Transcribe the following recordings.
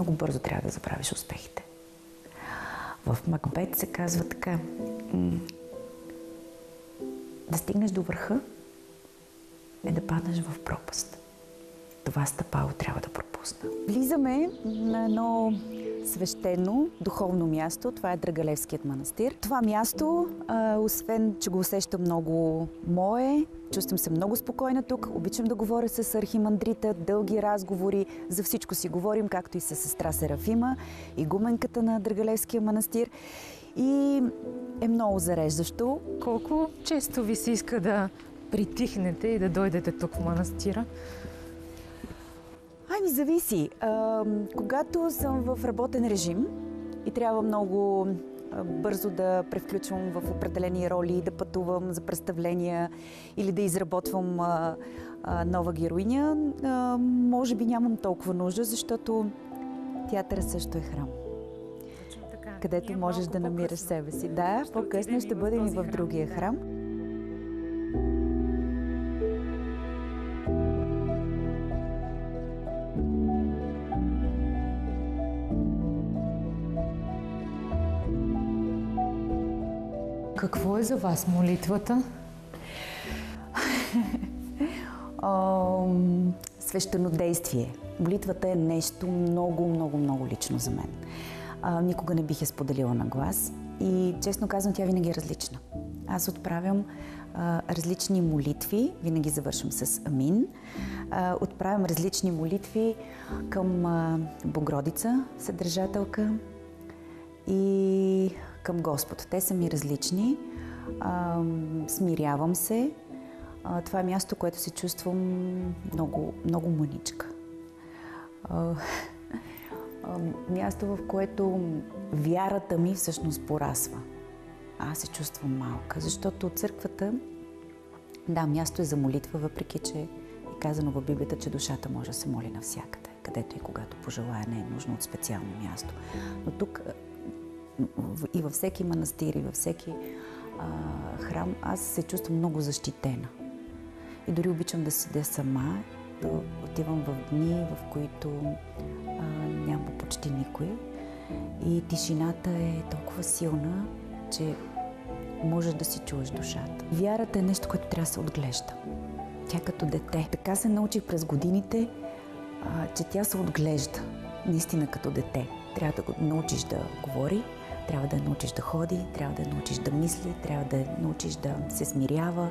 много бързо трябва да забравиш успехите. В Макбет се казва така: да стигнеш до върха е да паднеш в пропаст. Това стъпало трябва да пропусна. Влизаме на едно свещено, духовно място. Това е Драгалевският манастир. Това място, освен че го усещам много мое, чувствам се много спокойна тук. Обичам да говоря с архимандрита, дълги разговори. За всичко си говорим, както и с сестра Серафима, игуменката на Драгалевския манастир. И е много зареждащо. Колко често ви се иска да притихнете и да дойдете тук в манастира? Ами, зависи. Когато съм в работен режим и трябва много бързо да превключвам в определени роли, да пътувам за представления или да изработвам нова героиня, може би нямам толкова нужда, защото театъра също е храм, където можеш да намираш себе си. Да, по-късно ще бъдем и в другия храм. Какво е за вас молитвата? Свещенодействие. Молитвата е нещо много, много, много лично за мен. Никога не бих я споделила на глас и, честно казвам, тя винаги е различна. Аз отправям различни молитви, винаги завършвам с амин. Отправям различни молитви към Богородица, Съдържателка, и към Господ. Те са ми различни. Смирявам се. Това е място, което се чувствам много, много мъничка. Място, в което вярата ми всъщност порасва. Аз се чувствам малка, защото църквата, да, място е за молитва, въпреки че е казано в Библията, че душата може да се моли навсякъде, където и когато пожелая, не е нужно от специално място. Но тук и във всеки манастир, и във всеки храм, аз се чувствам много защитена. И дори обичам да седя сама, да отивам в дни, в които няма почти никой. И тишината е толкова силна, че можеш да си чуеш душата. Вярата е нещо, което трябва да се отглежда. Тя като дете. Така се научих през годините, че тя се отглежда наистина като дете. Трябва да го научиш да говори, трябва да я научиш да ходи, трябва да я научиш да мисли, трябва да я научиш да се смирява,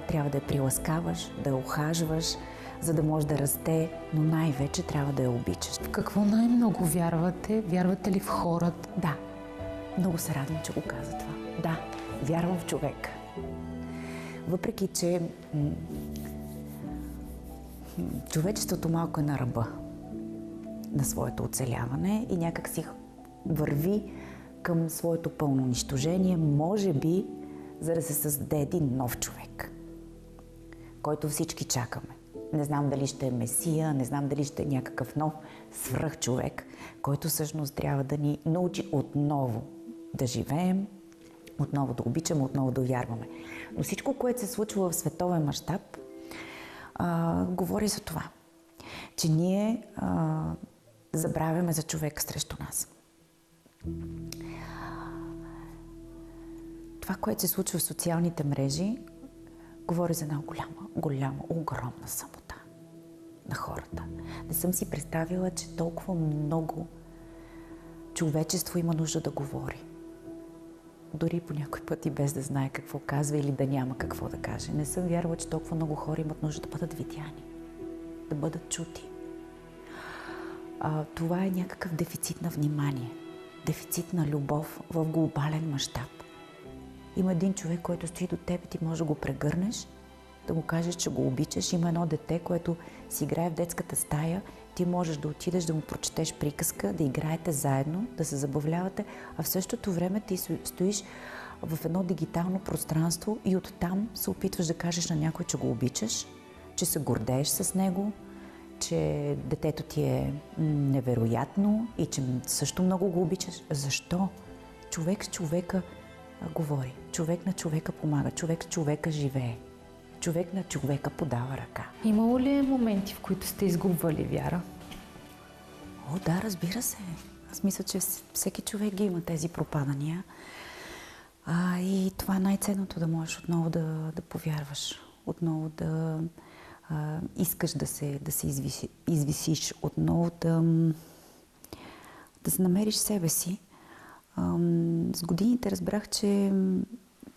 трябва да я приласкаваш, да я ухажваш, за да може да расте, но най-вече трябва да я обичаш. В какво най-много вярвате? Вярвате ли в хората? Да. Много се радвам, че го каза това. Да, вярвам в човека. Въпреки че човечеството малко е на ръба на своето оцеляване и някак си върви към своето пълно унищожение, може би, за да се създаде един нов човек, който всички чакаме. Не знам дали ще е Месия, не знам дали ще е някакъв нов свръхчовек, който всъщност трябва да ни научи отново да живеем, отново да обичаме, отново да вярваме. Но всичко, което се случва в световен мащаб, говори за това, че ние забравяме за човека срещу нас. Това, което се случва в социалните мрежи, говори за една голяма, огромна самота на хората. Не съм си представила, че толкова много човечество има нужда да говори. Дори по някой път и без да знае какво казва или да няма какво да каже. Не съм вярвала, че толкова много хора имат нужда да бъдат видяни, да бъдат чути. Това е някакъв дефицит на внимание, дефицит на любов в глобален мащаб. Има един човек, който стои до теб и ти можеш да го прегърнеш, да му кажеш, че го обичаш. Има едно дете, което си играе в детската стая, ти можеш да отидеш да му прочетеш приказка, да играете заедно, да се забавлявате, а в същото време ти стоиш в едно дигитално пространство и оттам се опитваш да кажеш на някой, че го обичаш, че се гордееш с него, че детето ти е невероятно и че също много го обичаш. Защо? Човек с човека говори, човек на човека помага, човек с човека живее, човек на човека подава ръка. Имало ли е моменти, в които сте изгубвали вяра? О, да, разбира се. Аз мисля, че всеки човек ги има тези пропадания. И това е най-ценното, да можеш отново да повярваш, отново да искаш да се извисиш, отново да се намериш себе си. С годините разбрах, че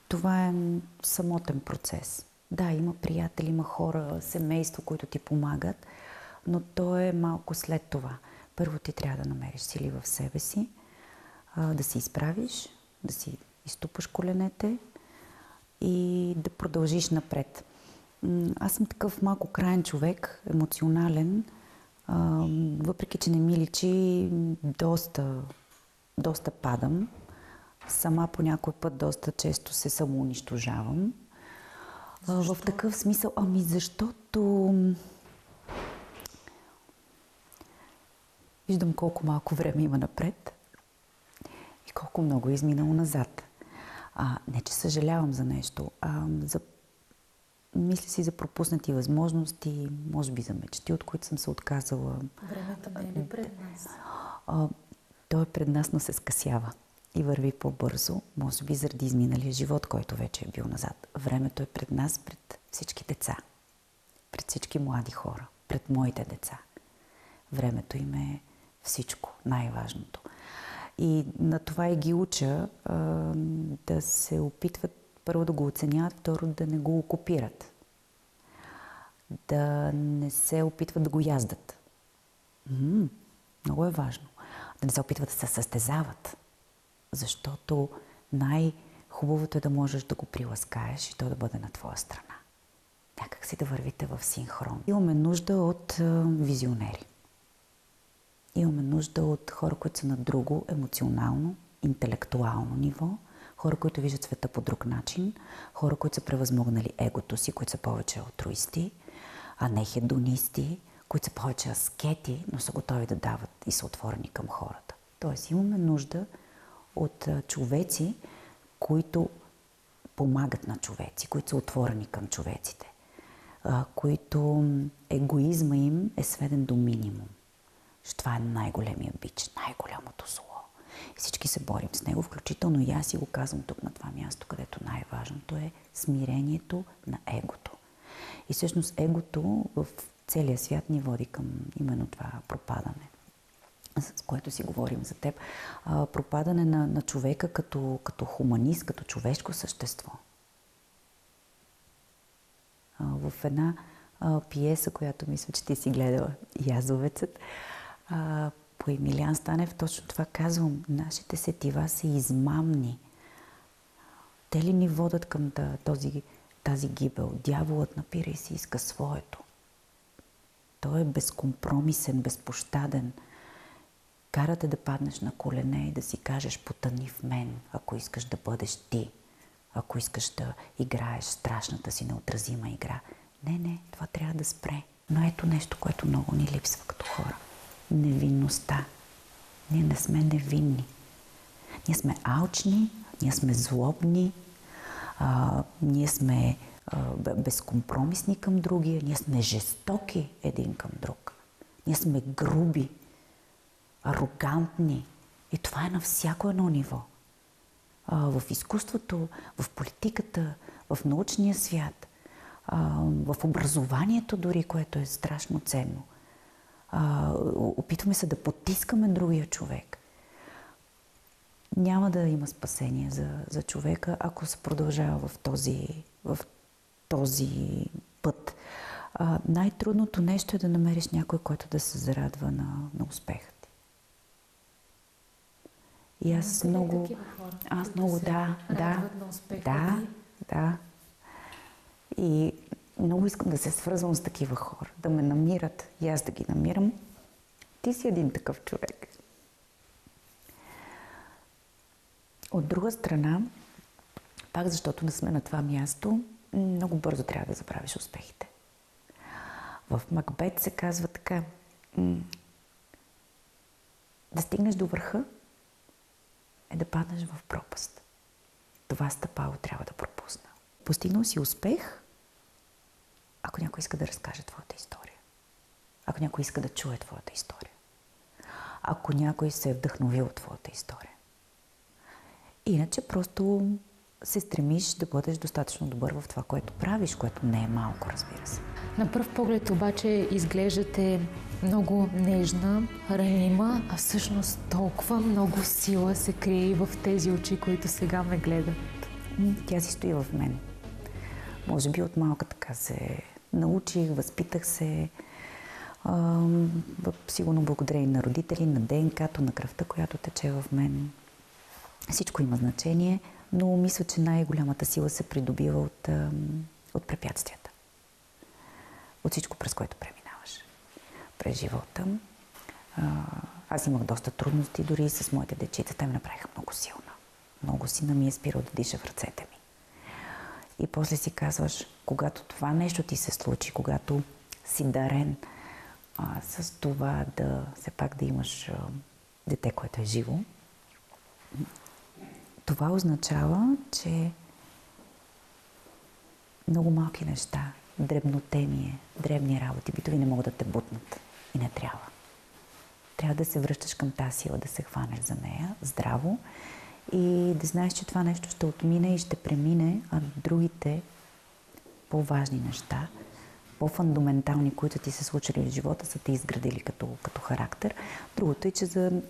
това е самотен процес. Да, има приятели, има хора, семейство, които ти помагат, но то е малко след това. Първо ти трябва да намериш сили в себе си, да се изправиш, да си изтупаш коленете и да продължиш напред. Аз съм такъв малко краен човек, емоционален, въпреки че не ми личи, доста падам. Сама по някой път доста често се самоунищожавам. В такъв смисъл, защото виждам колко малко време има напред и колко много е изминало назад. Не, че съжалявам за нещо, мисля си за пропуснати възможности, може би за мечти, от които съм се отказала. Времето не е ли пред нас? Той е пред нас, но се скъсява и върви по-бързо, може би заради изминалия живот, който вече е бил назад. Времето е пред нас, пред всички деца, пред всички млади хора, пред моите деца. Времето им е всичко, най-важното. И на това и ги уча да се опитват първо да го оценяват, второ да не го окупират. Да не се опитват да го яздат. Много е важно. Да не се опитват да се състезават. Защото най-хубавото е да можеш да го приласкаеш и то да бъде на твоя страна. Някак си да вървите в синхрон. Имаме нужда от визионери. Имаме нужда от хора, които са на друго емоционално, интелектуално ниво, хора, които виждат света по друг начин, хора, които са превъзмогнали егото си, които са повече алтруисти, а не хедонисти, които са повече аскети, но са готови да дават и са отворени към хората. Тоест имаме нужда от човеци, които помагат на човеци, които са отворени към човеците, които егоизма им е сведен до минимум. Това е най-големия бич, най-голямото зло. И всички се борим с него, включително и аз си го казвам тук на това място, където най-важното е смирението на егото. И всъщност егото в целия свят ни води към именно това пропадане, с което си говорим за теб. Пропадане на човека като хуманист, като човешко същество. В една пиеса, която мисля, че ти си гледала, Язовецът, по Емилиан Станев, точно това казвам. Нашите сетива са измамни. Те ли ни водят към тази гибел? Дяволът напира и си иска своето. Той е безкомпромисен, безпощаден. Карате да паднеш на колене и да си кажеш: потъни в мен, ако искаш да бъдеш ти. Ако искаш да играеш страшната си неотразима игра. Не, това трябва да спре. Но ето нещо, което много ни липсва като хора. Невинността. Ние не сме невинни. Ние сме алчни, ние сме злобни, ние сме безкомпромисни към другия, ние сме жестоки един към друг. Ние сме груби, арогантни. И това е на всяко едно ниво. В изкуството, в политиката, в научния свят, в образованието дори, което е страшно ценно. Опитваме се да потискаме другия човек. Няма да има спасение за човека, ако се продължава в този път. Най-трудното нещо е да намериш някой, който да се зарадва на успеха ти. И аз много... Да. И много искам да се свързвам с такива хора, да ме намират и аз да ги намирам. Ти си един такъв човек. От друга страна, пак защото да сме на това място, много бързо трябва да забравиш успехите. В Макбет се казва така: да стигнеш до върха е да паднеш в пропаст. Това стъпало трябва да пропусна. Постигнал си успех, ако някой иска да разкаже твоята история. Ако някой иска да чуе твоята история. ако някой се е вдъхновил от твоята история. Иначе просто се стремиш да бъдеш достатъчно добър в това, което правиш, което не е малко, разбира се. На пръв поглед обаче изглеждате много нежна, ранима, а всъщност толкова много сила се крие и в тези очи, които сега ме гледат. Тя си стои в мен. Може би от малка така се научих, възпитах се. Сигурно благодарение на родители, на ДНК-то, на кръвта, която тече в мен. Всичко има значение, но мисля, че най-голямата сила се придобива от препятствията. От всичко, през което преминаваш. През живота. Аз имах доста трудности, дори и с моите дечица. Те ме направиха много силна. Много сина ми е спирал да диша в ръцете ми. И после си казваш, когато това нещо ти се случи, когато си дарен с това все пак да имаш дете, което е живо, това означава, че много малки неща, дребнотемие, дребни работи, битови не могат да те бутнат. И не трябва. Трябва да се връщаш към тази сила, да се хванеш за нея здраво и да знаеш, че това нещо ще отмине и ще премине, а другите по-важни неща, по-фундаментални, които ти се случили в живота, са те изградили като характер. Другото е, че за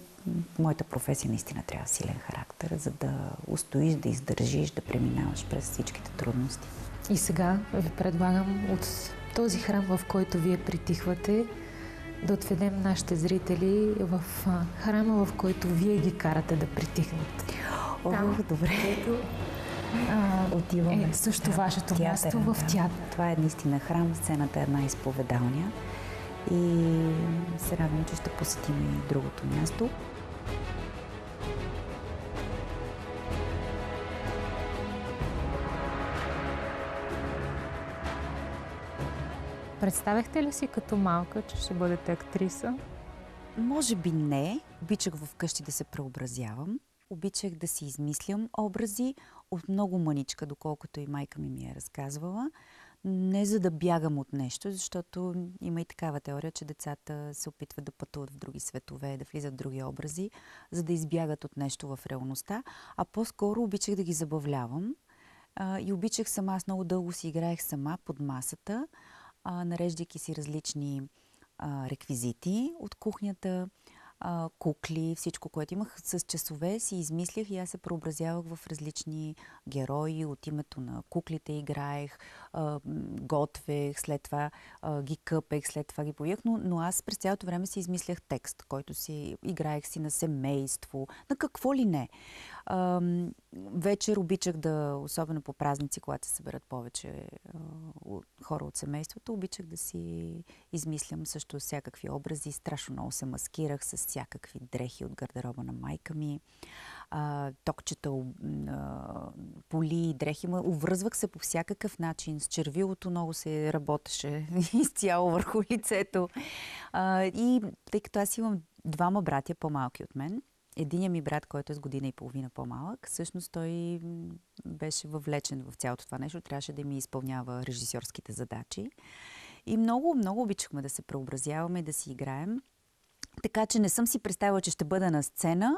моята професия наистина трябва силен характер, за да устоиш, да издържиш, да преминаваш през всичките трудности. И сега ви предлагам от този храм, в който вие притихвате, да отведем нашите зрители в храма, в който вие ги карате да притихнат. Добре. Отиваме. Също вашето място в театър. Това е наистина храм, сцената е една изповедалня и се радвам, че ще посетим и другото място. Представяхте ли си като малка, че ще бъдете актриса? Може би не. Обичах вкъщи да се преобразявам. Обичах да си измислям образи от много мъничка, доколкото и майка ми е разказвала. Не за да бягам от нещо, защото има и такава теория, че децата се опитват да пътуват в други светове, да влизат в други образи, за да избягат от нещо в реалността. А по-скоро обичах да ги забавлявам. И обичах сама, аз много дълго си играех сама под масата, нареждайки си различни реквизити от кухнята, кукли, всичко, което имах. С часове си измислях и аз се преобразявах в различни герои. От името на куклите играех, готвех, след това ги къпех, след това ги повиях. Но аз през цялото време си измислях текст, който си играех си на семейство, на какво ли не. Вечер обичах особено по празници, когато се съберат повече хора от семейството, обичах да си измислям също всякакви образи. Страшно много се маскирах с всякакви дрехи от гардероба на майка ми. Токчета, поли, дрехи. Увръзвах се по всякакъв начин. С червилото много се работеше изцяло върху лицето. И тъй като аз имам двама братя по-малки от мен, единият ми брат, който е с година и половина по-малък, всъщност той беше въвлечен в цялото това нещо. Трябваше да ми изпълнява режисьорските задачи. И много, много обичахме да се преобразяваме и да си играем. Така че не съм си представила, че ще бъда на сцена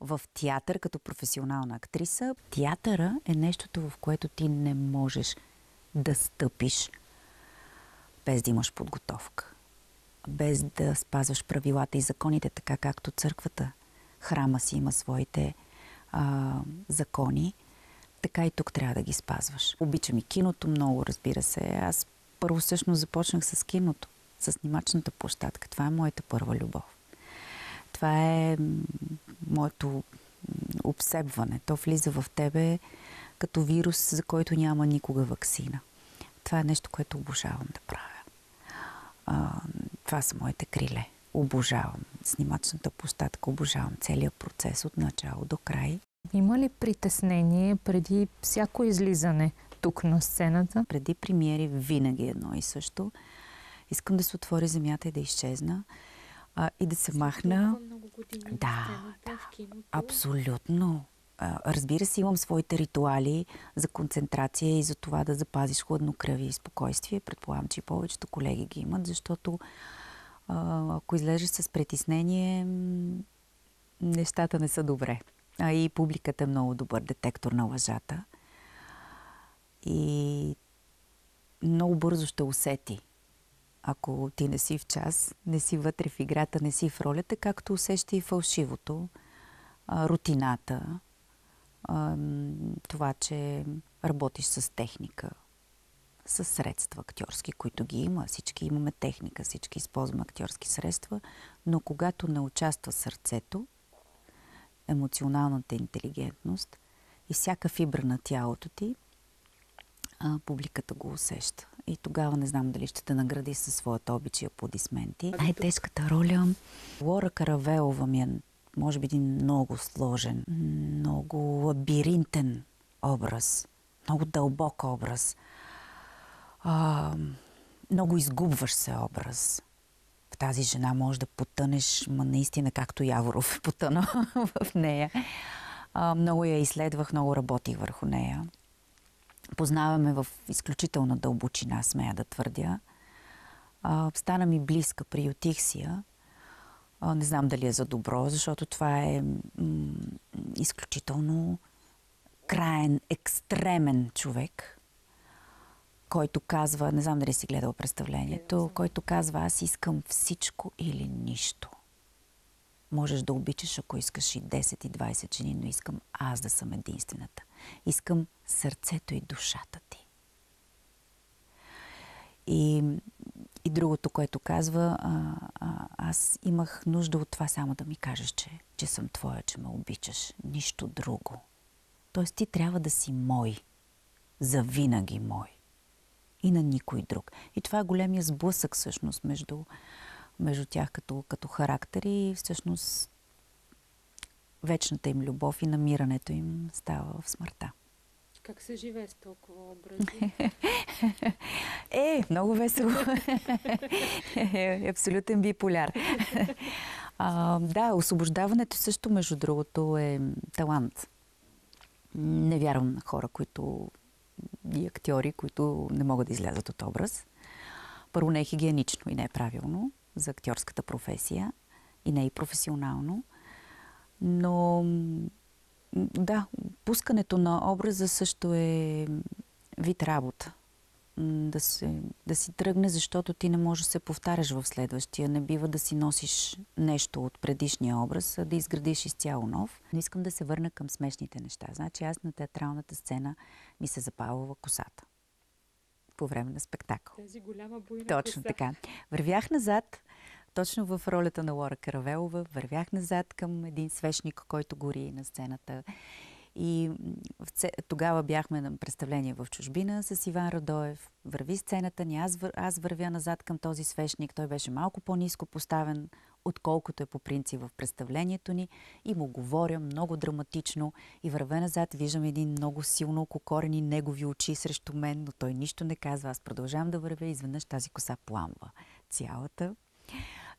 в театър като професионална актриса. Театъра е нещото, в което ти не можеш да стъпиш без да имаш подготовка. Без да спазваш правилата и законите, така както църквата. Храма си има своите закони, така и тук трябва да ги спазваш. Обичам и киното много, разбира се. Аз първо всъщност започнах с киното, с снимачната площадка. Това е моята първа любов. Това е моето обсебване. То влиза в тебе като вирус, за който няма никога ваксина. Това е нещо, което обожавам да правя. Това са моите криле. Обожавам снимачната площадка, обожавам целият процес от начало до край. Има ли притеснение преди всяко излизане тук на сцената? Преди премиери винаги едно и също. Искам да се отвори земята и да изчезна. И да се махна. Да, абсолютно. Разбира се, имам своите ритуали за концентрация и за това да запазиш хладнокръвие и спокойствие. Предполагам, че и повечето колеги ги имат, защото Ако излезеш с притеснение, нещата не са добре. А и публиката е много добър детектор на лъжата. И много бързо ще усети. Ако ти не си в час, не си вътре в играта, не си в ролята, както усеща и фалшивото, рутината, това, че работиш с техника, с средства актьорски, които ги има. Всички имаме техника, всички използваме актьорски средства, но когато не участва сърцето, емоционалната интелигентност и всяка фибра на тялото ти, публиката го усеща. И тогава не знам дали ще те награди със своята обич и аплодисменти. Най-тежката роля Лора Каравелова ми е, може би, един много сложен, много лабиринтен образ, много дълбок образ, много изгубваш се образ. В тази жена може да потънеш, наистина както Яворов е потънал в нея. Много я изследвах, много работих върху нея. Познаваме в изключителна дълбочина, смея да твърдя. Стана ми близка, приютих си я. Не знам дали е за добро, защото това е изключително краен, екстремен човек, който казва, не знам дали си гледал представлението, който казва: аз искам всичко или нищо. Можеш да обичаш, ако искаш и 10 и 20 жени, но искам аз да съм единствената. Искам сърцето и душата ти. И другото, което казва, аз имах нужда от това само да ми кажеш, че съм твоя, че ме обичаш. Нищо друго. Тоест ти трябва да си мой. Завинаги мой. И на никой друг. И това е големия сблъсък всъщност между тях като характери и всъщност вечната им любов и намирането им става в смъртта. Как се живее с толкова образи? Много весело. Абсолютен биполяр. Да, освобождаването също, между другото, е талант. Не вярвам на хора, и актьори, които не могат да излязат от образ. Първо, не е хигиенично и не е правилно за актьорската професия и не е и професионално. Но да, пускането на образа също е вид работа. Да си тръгне, защото ти не можеш да се повтаряш в следващия. Не бива да си носиш нещо от предишния образ, а да изградиш изцяло нов. Но искам да се върна към смешните неща. Значи аз на театралната сцена ми се запалва косата по време на спектакъл. Тази голяма буйна Точно коса. Така. Вървях назад, точно в ролята на Лора Каравелова, вървях назад към един свещник, който гори на сцената. И тогава бяхме на представление в чужбина с Иван Радоев. Върви сцената ни, аз вървя назад към този свещник. Той беше малко по-ниско поставен, отколкото е по принцип в представлението ни. И му говоря много драматично. И вървя назад, виждам един много силно ококорени негови очи срещу мен, но той нищо не казва. Аз продължавам да вървя и изведнъж тази коса пламва цялата.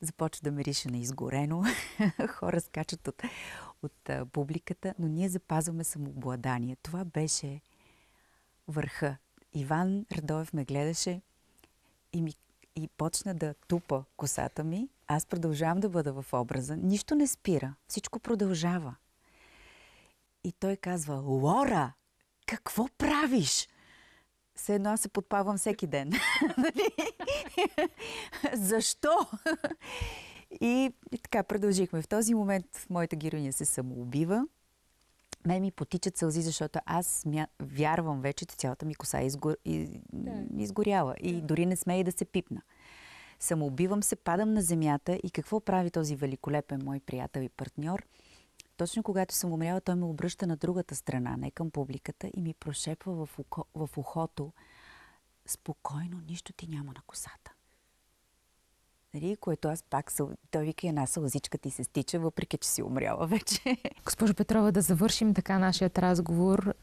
Започва да мирише на изгорено. Хора скачат от публиката, но ние запазваме самообладание. Това беше върха. Иван Радоев ме гледаше и почна да тупа косата ми. Аз продължавам да бъда в образа. Нищо не спира. Всичко продължава. И той казва: Лора, какво правиш? Все едно аз се подпавам всеки ден. Защо? И така продължихме. В този момент моята героиня се самоубива. Мен ми потичат сълзи, защото аз вярвам вече, че цялата ми коса е изгоряла. И дори не смея да се пипна. Самоубивам се, падам на земята и какво прави този великолепен мой приятел и партньор? Точно когато съм умряла, той ме обръща на другата страна, не към публиката, и ми прошепва в ухото: спокойно, нищо ти няма на косата. Нали? Което аз пак, той вика, една сълзичка ти се стича, въпреки че си умряла вече. Госпожо Петрова, да завършим така нашият разговор.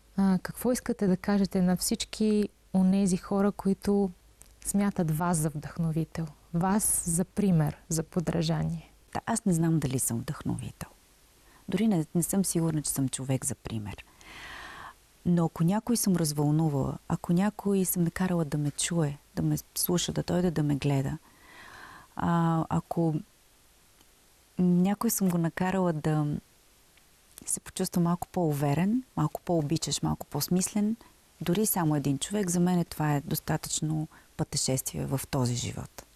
Какво искате да кажете на всички онези хора, които смятат вас за вдъхновител? Вас за пример, за подражание? Да, аз не знам дали съм вдъхновител. Дори не съм сигурна, че съм човек за пример. Но ако някой съм развълнувала, ако някой съм накарала да ме чуе, да ме слуша, да дойде да ме гледа, Ако някой съм го накарала да се почувства малко по-уверен, малко по-обичаш, малко по-смислен, дори само един човек, за мен това е достатъчно пътешествие в този живот.